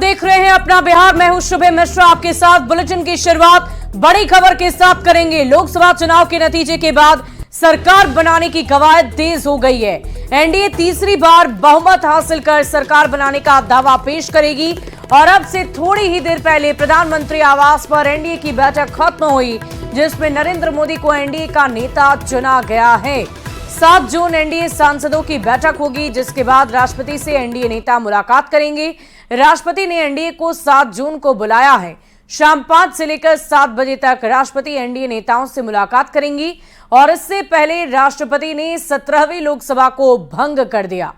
देख रहे हैं अपना बिहार। मैं हूं शुभे मिश्रा, आपके साथ बुलेटिन की शुरुआत बड़ी खबर के साथ करेंगे। लोकसभा चुनाव के नतीजे के बाद सरकार बनाने की कवायद तेज हो गई है। एनडीए तीसरी बार बहुमत हासिल कर सरकार बनाने का दावा पेश करेगी और अब से थोड़ी ही देर पहले प्रधानमंत्री आवास पर एनडीए की बैठक खत्म हुई, जिसमें नरेंद्र मोदी को एनडीए का नेता चुना गया है। 7 जून एनडीए सांसदों की बैठक होगी, जिसके बाद राष्ट्रपति से एनडीए नेता मुलाकात करेंगे। राष्ट्रपति ने एनडीए को 7 जून को बुलाया है। शाम 5 से लेकर 7 बजे तक राष्ट्रपति एनडीए नेताओं से मुलाकात करेंगी और इससे पहले राष्ट्रपति ने 17वीं लोकसभा को भंग कर दिया।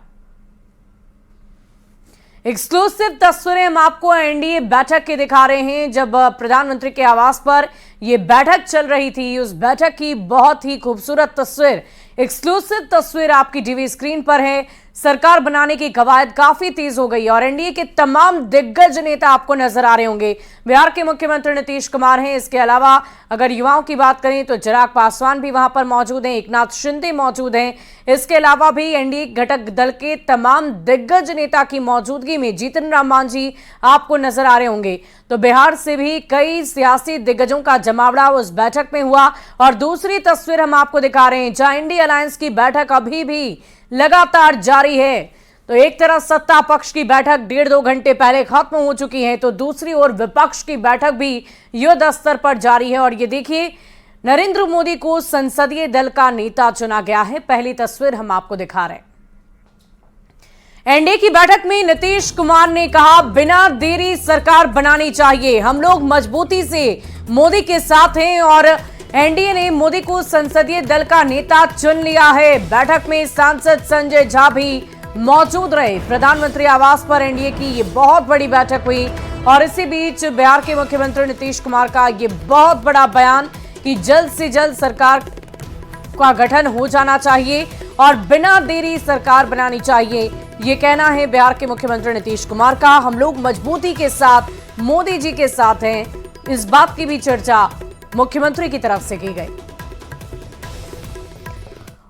एक्सक्लूसिव तस्वीरें हम आपको एनडीए बैठक के दिखा रहे हैं। जब प्रधानमंत्री के आवास पर यह बैठक चल रही थी, उस बैठक की बहुत ही खूबसूरत तस्वीर, एक्सक्लूसिव तस्वीर आपकी टीवी स्क्रीन पर है। सरकार बनाने की कवायद काफी तेज हो गई और एनडीए के तमाम दिग्गज नेता आपको नजर आ रहे होंगे। बिहार के मुख्यमंत्री नीतीश कुमार हैं। इसके अलावा अगर युवाओं की बात करें तो चिराग पासवान भी वहां पर मौजूद हैं, एकनाथ शिंदे मौजूद हैं। इसके अलावा भी एनडीए घटक दल के तमाम दिग्गज नेता की मौजूदगी में जीतन राम मांझी आपको नजर आ रहे होंगे। तो बिहार से भी कई सियासी दिग्गजों का जमावड़ा उस बैठक में हुआ। और दूसरी तस्वीर हम आपको दिखा रहे हैं, जहां इंडिया अलायंस की बैठक अभी भी लगातार जारी है। तो एक तरफ सत्ता पक्ष की बैठक 1.5-2 घंटे पहले खत्म हो चुकी है, तो दूसरी ओर विपक्ष की बैठक भी युद्ध स्तर पर जारी है। और ये देखिए, नरेंद्र मोदी को संसदीय दल का नेता चुना गया है। पहली तस्वीर हम आपको दिखा रहे हैं। एनडीए की बैठक में नीतीश कुमार ने कहा, बिना देरी सरकार बनानी चाहिए। हम लोग मजबूती से मोदी के साथ हैं और एनडीए ने मोदी को संसदीय दल का नेता चुन लिया है। बैठक में सांसद संजय झा भी मौजूद रहे। प्रधानमंत्री आवास पर एनडीए की ये बहुत बड़ी बैठक हुई और इसी बीच बिहार के मुख्यमंत्री नीतीश कुमार का ये बहुत बड़ा बयान कि जल्द से जल्द सरकार का गठन हो जाना चाहिए और बिना देरी सरकार बनानी चाहिए। ये कहना है बिहार के मुख्यमंत्री नीतीश कुमार का। हम लोग मजबूती के साथ मोदी जी के साथ हैं, इस बात की भी चर्चा मुख्यमंत्री की तरफ से की गई।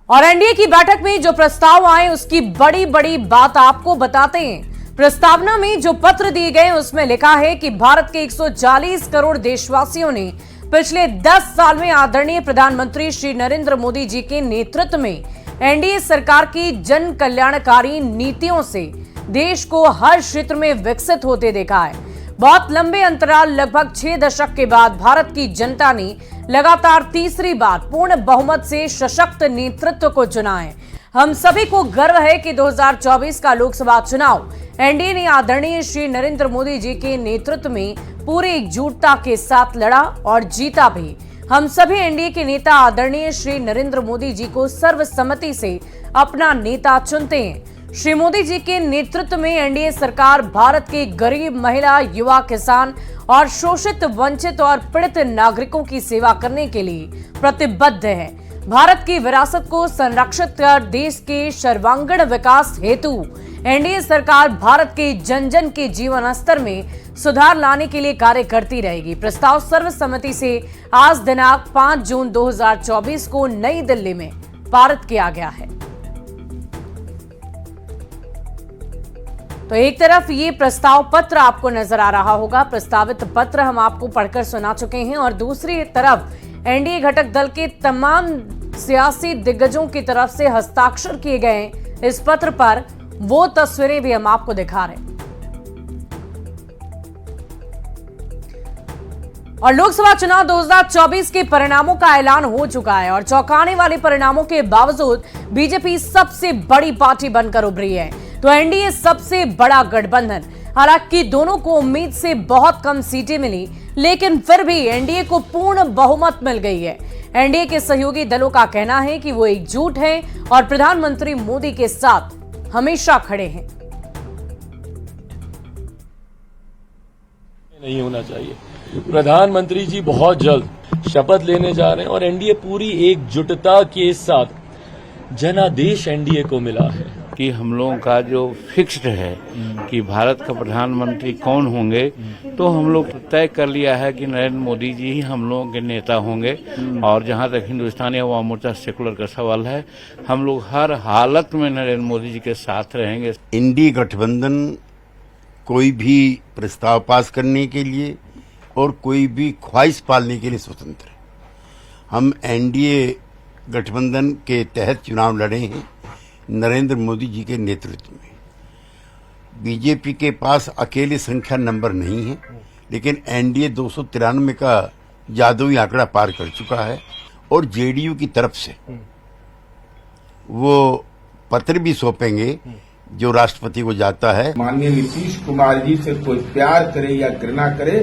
और एनडीए की बैठक में जो प्रस्ताव आए उसकी बड़ी बड़ी बात आपको बताते हैं। प्रस्तावना में जो पत्र दिए गए उसमें लिखा है कि भारत के 140 करोड़ देशवासियों ने पिछले 10 साल में आदरणीय प्रधानमंत्री श्री नरेंद्र मोदी जी के नेतृत्व में एनडीए सरकार की जन कल्याणकारी नीतियों से देश को हर क्षेत्र में विकसित होते देखा है। बहुत लंबे अंतराल, लगभग 6 दशक के बाद भारत की जनता ने लगातार तीसरी बार पूर्ण बहुमत से सशक्त नेतृत्व को चुना है। हम सभी को गर्व है कि 2024 का लोकसभा चुनाव एनडीए ने आदरणीय श्री नरेंद्र मोदी जी के नेतृत्व में पूरी एकजुटता के साथ लड़ा और जीता भी। हम सभी एनडीए के नेता आदरणीय श्री नरेंद्र मोदी जी को सर्वसम्मति से अपना नेता चुनते हैं। श्री मोदी जी के नेतृत्व में एनडीए सरकार भारत के गरीब, महिला, युवा, किसान और शोषित, वंचित और पीड़ित नागरिकों की सेवा करने के लिए प्रतिबद्ध है। भारत की विरासत को संरक्षित कर देश के सर्वांगीण विकास हेतु एनडीए सरकार भारत के जन जन के जीवन स्तर में सुधार लाने के लिए कार्य करती रहेगी। प्रस्ताव सर्वसम्मति से आज दिनांक 5 जून 2024 को नई दिल्ली में पारित किया गया है। तो एक तरफ ये प्रस्ताव पत्र आपको नजर आ रहा होगा, प्रस्तावित पत्र हम आपको पढ़कर सुना चुके हैं, और दूसरी तरफ एनडीए घटक दल के तमाम सियासी दिग्गजों की तरफ से हस्ताक्षर किए गए इस पत्र पर वो तस्वीरें भी हम आपको दिखा रहे हैं। और लोकसभा चुनाव 2024 के परिणामों का ऐलान हो चुका है और चौंकाने वाले परिणामों के बावजूद बीजेपी सबसे बड़ी पार्टी बनकर उभरी है। तो एनडीए सबसे बड़ा गठबंधन। हालांकि दोनों को उम्मीद से बहुत कम सीटें मिली, लेकिन फिर भी एनडीए को पूर्ण बहुमत मिल गई है। एनडीए के सहयोगी दलों का कहना है कि वो एकजुट हैं और प्रधानमंत्री मोदी के साथ हमेशा खड़े हैं। नहीं होना चाहिए। प्रधानमंत्री जी बहुत जल्द शपथ लेने जा रहे हैं और एनडीए पूरी एकजुटता के साथ जनादेश एनडीए को मिला है कि हम लोगों का जो फिक्स्ड है कि भारत का प्रधानमंत्री कौन होंगे, तो हम लोग तय कर लिया है कि नरेंद्र मोदी जी ही हम लोगों के नेता होंगे। और जहां तक हिंदुस्तानी अवाम मोर्चा सेकुलर का सवाल है, हम लोग हर हालत में नरेंद्र मोदी जी के साथ रहेंगे। इंडी गठबंधन कोई भी प्रस्ताव पास करने के लिए और कोई भी ख्वाहिश पालने के लिए स्वतंत्र है। हम एनडीए गठबंधन के तहत चुनाव लड़े हैं नरेंद्र मोदी जी के नेतृत्व में। बीजेपी के पास अकेले संख्या नंबर नहीं है, लेकिन एनडीए 293 का जादुई आंकड़ा पार कर चुका है और जेडीयू की तरफ से वो पत्र भी सौंपेंगे जो राष्ट्रपति को जाता है। माननीय नीतीश कुमार जी से कोई प्यार करे या घृणा करे,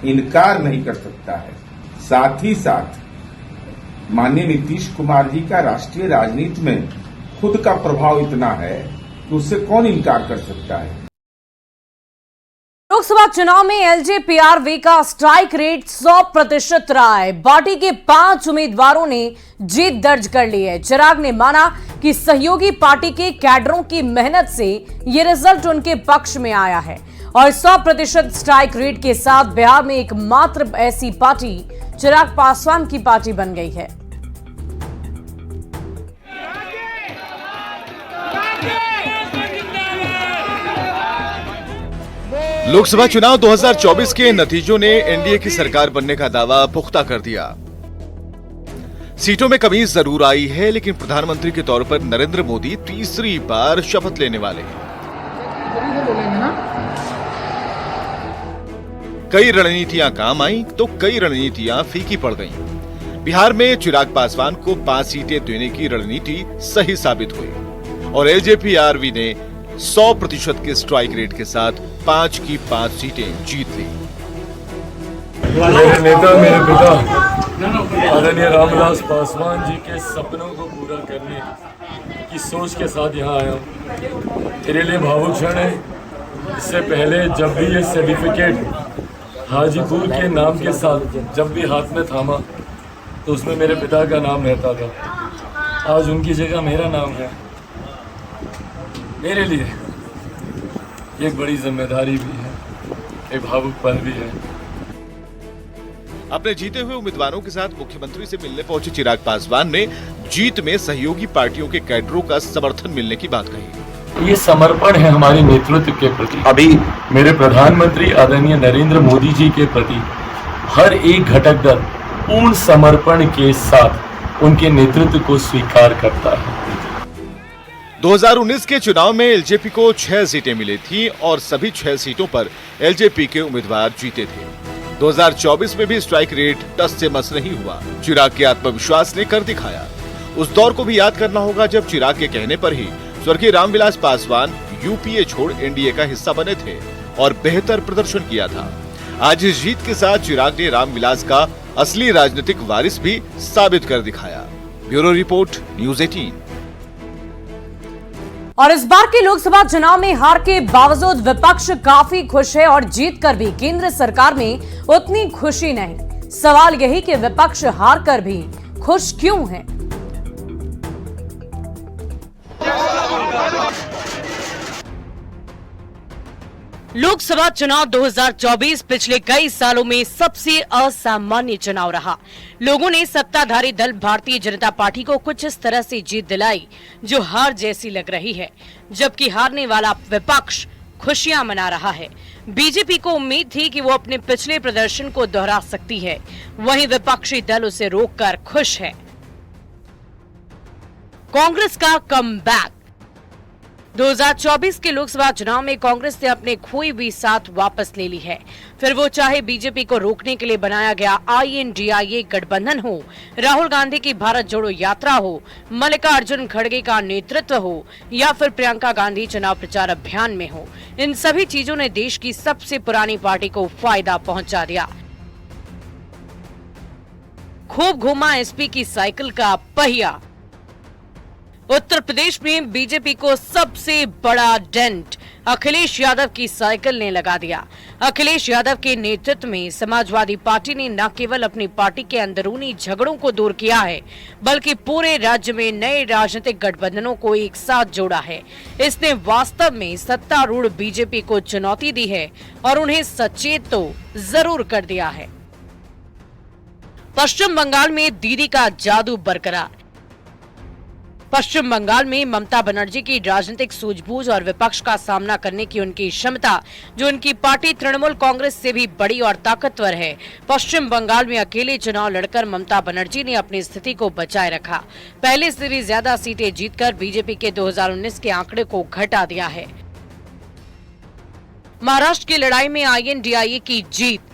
इनकार नहीं कर सकता है। साथ ही साथ माननीय नीतीश कुमार जी का राष्ट्रीय राजनीति में खुद का प्रभाव इतना है कि उससे कौन इनकार कर सकता है। लोकसभा चुनाव में एलजेपीआरवी का स्ट्राइक रेट 100% रहा है। पार्टी के 5 उम्मीदवारों ने जीत दर्ज कर ली है। चिराग ने माना कि सहयोगी पार्टी के कैडरों की मेहनत से ये रिजल्ट उनके पक्ष में आया है और 100% स्ट्राइक रेट के साथ बिहार में एकमात्र ऐसी पार्टी चिराग पासवान की पार्टी बन गई है। लोकसभा चुनाव 2024 के नतीजों ने एनडीए की सरकार बनने का दावा पुख्ता कर दिया। सीटों में कमी जरूर आई है, लेकिन प्रधानमंत्री के तौर पर नरेंद्र मोदी तीसरी बार शपथ लेने वाले हैं। कई रणनीतियां काम आई तो कई रणनीतियां फीकी पड़ गईं। बिहार में चिराग पासवान को 5 सीटें देने की रणनीति सही साबित हुई और एलजेपीआरवी ने 100% के स्ट्राइक रेट के साथ 5 की 5 सीटें जीत ली। मेरे नेता, मेरे पिता आदरणीय रामविलास पासवान जी के सपनों को पूरा करने की सोच के साथ यहाँ आया हूँ। मेरे लिए भावुक क्षण है। इससे पहले जब भी ये सर्टिफिकेट हाजीपुर के नाम के साथ जब भी हाथ में थामा तो उसमें मेरे पिता का नाम रहता था। आज उनकी जगह मेरा नाम है। मेरे लिए एक बड़ी जिम्मेदारी भी है, एक भावुक पल भी है। अपने जीते हुए उम्मीदवारों के साथ मुख्यमंत्री से मिलने पहुंचे चिराग पासवान ने जीत में सहयोगी पार्टियों के कैडरों का समर्थन मिलने की बात कही। ये समर्पण है हमारे नेतृत्व के प्रति। अभी मेरे प्रधानमंत्री आदरणीय नरेंद्र मोदी जी के प्रति हर एक घटक दल पूर्ण समर्पण के साथ उनके नेतृत्व को स्वीकार करता है। 2019 के चुनाव में एलजेपी को 6 सीटें मिली थी और सभी 6 सीटों पर एलजेपी के उम्मीदवार जीते थे। 2024 में भी स्ट्राइक रेट टस से मस नहीं हुआ। चिराग के आत्मविश्वास ने कर दिखाया। उस दौर को भी याद करना होगा जब चिराग के कहने पर ही स्वर्गीय रामविलास पासवान यूपीए छोड़ एनडीए का हिस्सा बने थे और बेहतर प्रदर्शन किया था। आज इस जीत के साथ चिराग ने रामविलास का असली राजनीतिक वारिस भी साबित कर दिखाया। Bureau report, news 18। और इस बार के लोकसभा चुनाव में हार के बावजूद विपक्ष काफी खुश है और जीतकर भी केंद्र सरकार में उतनी खुशी नहीं। सवाल यही कि विपक्ष हार कर भी खुश क्यों है। लोकसभा चुनाव 2024 पिछले कई सालों में सबसे असामान्य चुनाव रहा। लोगों ने सत्ताधारी दल भारतीय जनता पार्टी को कुछ इस तरह से जीत दिलाई जो हार जैसी लग रही है, जबकि हारने वाला विपक्ष खुशियां मना रहा है। बीजेपी को उम्मीद थी कि वो अपने पिछले प्रदर्शन को दोहरा सकती है, वहीं विपक्षी दल उसे रोककर खुश है। कांग्रेस का कमबैक। 2024 के लोकसभा चुनाव में कांग्रेस ने अपने खोई हुई साथ वापस ले ली है। फिर वो चाहे बीजेपी को रोकने के लिए बनाया गया INDIA गठबंधन हो, राहुल गांधी की भारत जोड़ो यात्रा हो, मल्लिकार्जुन खड़गे का नेतृत्व हो या फिर प्रियंका गांधी चुनाव प्रचार अभियान में हो, इन सभी चीजों ने देश की सबसे पुरानी पार्टी को फायदा पहुंचा दिया। खूब घूमा एसपी की साइकिल का पहिया। उत्तर प्रदेश में बीजेपी को सबसे बड़ा डेंट अखिलेश यादव की साइकिल ने लगा दिया। अखिलेश यादव के नेतृत्व में समाजवादी पार्टी ने न केवल अपनी पार्टी के अंदरूनी झगड़ों को दूर किया है, बल्कि पूरे राज्य में नए राजनीतिक गठबंधनों को एक साथ जोड़ा है। इसने वास्तव में सत्तारूढ़ बीजेपी को चुनौती दी है और उन्हें सचेत तो जरूर कर दिया है। पश्चिम बंगाल में दीदी का जादू बरकरार। पश्चिम बंगाल में ममता बनर्जी की राजनीतिक सूझबूझ और विपक्ष का सामना करने की उनकी क्षमता, जो उनकी पार्टी तृणमूल कांग्रेस से भी बड़ी और ताकतवर है। पश्चिम बंगाल में अकेले चुनाव लड़कर ममता बनर्जी ने अपनी स्थिति को बचाए रखा। पहले से भी ज्यादा सीटें जीतकर बीजेपी के 2019 के आंकड़े को घटा दिया है। महाराष्ट्र की लड़ाई में INDIA की जीत।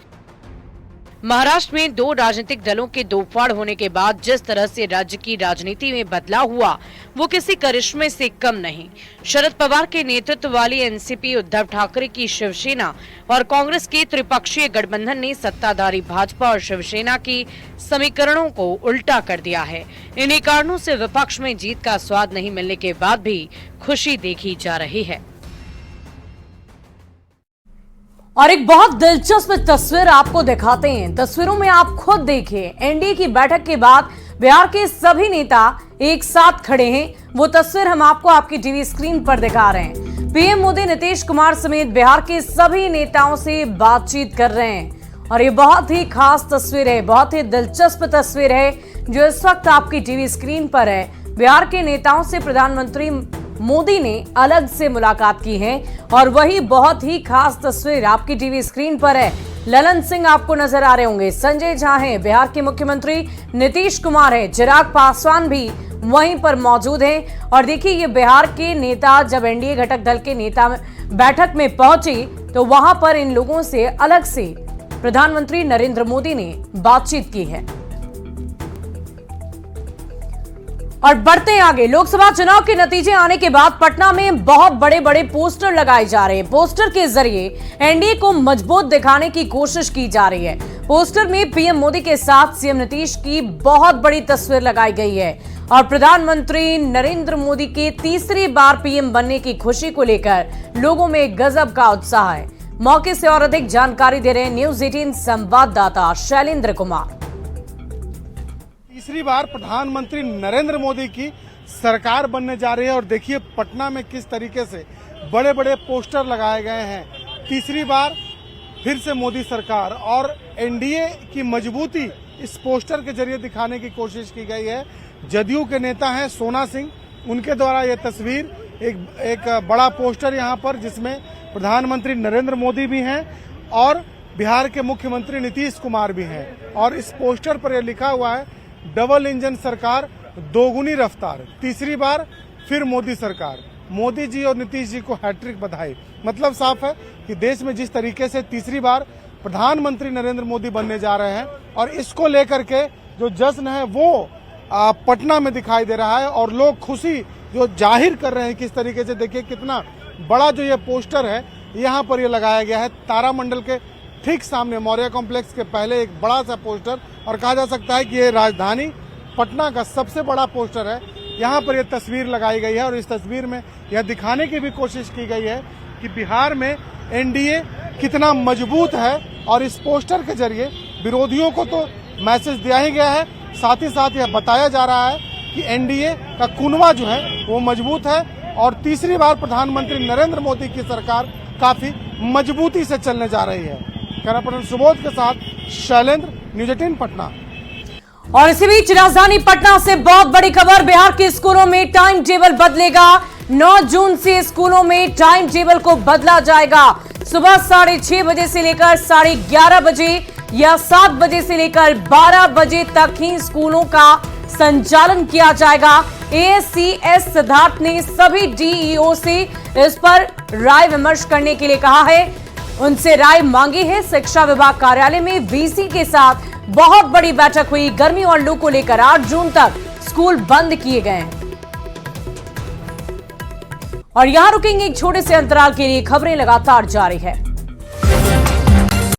महाराष्ट्र में दो राजनीतिक दलों के दो फाड़ होने के बाद जिस तरह से राज्य की राजनीति में बदलाव हुआ, वो किसी करिश्मे से कम नहीं। शरद पवार के नेतृत्व वाली एनसीपी, उद्धव ठाकरे की शिवसेना और कांग्रेस के त्रिपक्षीय गठबंधन ने सत्ताधारी भाजपा और शिवसेना की समीकरणों को उल्टा कर दिया है। इन्हीं कारणों से विपक्ष में जीत का स्वाद नहीं मिलने के बाद भी खुशी देखी जा रही है। और एक बहुत दिलचस्प तस्वीर आपको दिखाते हैं। तस्वीरों में आप खुद देखिए, एनडीए की बैठक के बाद बिहार के सभी नेता एक साथ खड़े हैं। वो तस्वीर हम आपको आपकी टीवी स्क्रीन पर दिखा रहे हैं। पीएम मोदी नीतीश कुमार समेत बिहार के सभी नेताओं से बातचीत कर रहे हैं और ये बहुत ही खास तस्वीर है, बहुत ही दिलचस्प तस्वीर है जो इस वक्त आपकी टीवी स्क्रीन पर है। बिहार के नेताओं से प्रधानमंत्री मोदी ने अलग से मुलाकात की है और वही बहुत ही खास तस्वीर आपकी टीवी स्क्रीन पर है। ललन सिंह आपको नजर आ रहे होंगे, संजय झा हैं, बिहार के मुख्यमंत्री नीतीश कुमार हैं, चिराग पासवान भी वहीं पर मौजूद हैं। और देखिए, ये बिहार के नेता जब एनडीए घटक दल के नेता बैठक में पहुंचे तो वहां पर इन लोगों से अलग से प्रधानमंत्री नरेंद्र मोदी ने बातचीत की है। और बढ़ते हैं आगे, लोकसभा चुनाव के नतीजे आने के बाद पटना में बहुत बड़े बड़े पोस्टर लगाए जा रहे हैं। पोस्टर के जरिए एनडीए को मजबूत दिखाने की कोशिश की जा रही है। पोस्टर में पीएम मोदी के साथ सीएम नीतीश की बहुत बड़ी तस्वीर लगाई गई है और प्रधानमंत्री नरेंद्र मोदी के तीसरी बार पीएम बनने की खुशी को लेकर लोगों में गजब का उत्साह है। मौके से और अधिक जानकारी दे रहे हैं न्यूज 18 संवाददाता शैलेंद्र कुमार। तीसरी बार प्रधानमंत्री नरेंद्र मोदी की सरकार बनने जा रही है और देखिए पटना में किस तरीके से बड़े बड़े पोस्टर लगाए गए हैं। तीसरी बार फिर से मोदी सरकार और एनडीए की मजबूती इस पोस्टर के जरिए दिखाने की कोशिश की गई है। जदयू के नेता हैं सोना सिंह, उनके द्वारा यह तस्वीर एक बड़ा पोस्टर यहाँ पर जिसमें प्रधानमंत्री नरेंद्र मोदी भी हैं और बिहार के मुख्यमंत्री नीतीश कुमार भी हैं और इस पोस्टर पर यह लिखा हुआ है, डबल इंजन सरकार, दोगुनी रफ्तार, तीसरी बार फिर मोदी सरकार। मोदी जी और नीतीश जी को हैट्रिक बधाई। मतलब साफ है कि देश में जिस तरीके से तीसरी बार प्रधानमंत्री नरेंद्र मोदी बनने जा रहे हैं और इसको लेकर के जो जश्न है वो पटना में दिखाई दे रहा है और लोग खुशी जो जाहिर कर रहे हैं। किस तरीके से देखिए कितना बड़ा जो ये पोस्टर है यहाँ पर ये लगाया गया है तारामंडल के ठीक सामने, मौर्य कॉम्प्लेक्स के पहले एक बड़ा सा पोस्टर और कहा जा सकता है कि ये राजधानी पटना का सबसे बड़ा पोस्टर है। यहाँ पर यह तस्वीर लगाई गई है और इस तस्वीर में यह दिखाने की भी कोशिश की गई है कि बिहार में एनडीए कितना मजबूत है और इस पोस्टर के जरिए विरोधियों को तो मैसेज दिया ही गया है, साथ ही साथ यह बताया जा रहा है कि एनडीए का कुनवा जो है वो मजबूत है और तीसरी बार प्रधानमंत्री नरेंद्र मोदी की सरकार काफी मजबूती से चलने जा रही है। कैमरापर्सन सुबोध के साथ शैलेंद्र, न्यूज 18 पटना। और इसी बीच राजधानी पटना से बहुत बड़ी खबर, बिहार के स्कूलों में टाइम टेबल बदलेगा। 9 जून से स्कूलों में टाइम टेबल को बदला जाएगा। सुबह 6:30 बजे से लेकर 11:30 बजे या 7 बजे से लेकर 12 बजे तक ही स्कूलों का संचालन किया जाएगा। ASCS सिद्धार्थ ने सभी DEO से इस पर राय विमर्श करने के लिए कहा है, उनसे राय मांगी है। शिक्षा विभाग कार्यालय में VC के साथ बहुत बड़ी बैठक हुई। गर्मी और लू को लेकर 8 जून तक स्कूल बंद किए गए हैं। और यहां रुकेंगे एक छोटे से अंतराल के लिए, खबरें लगातार जारी है।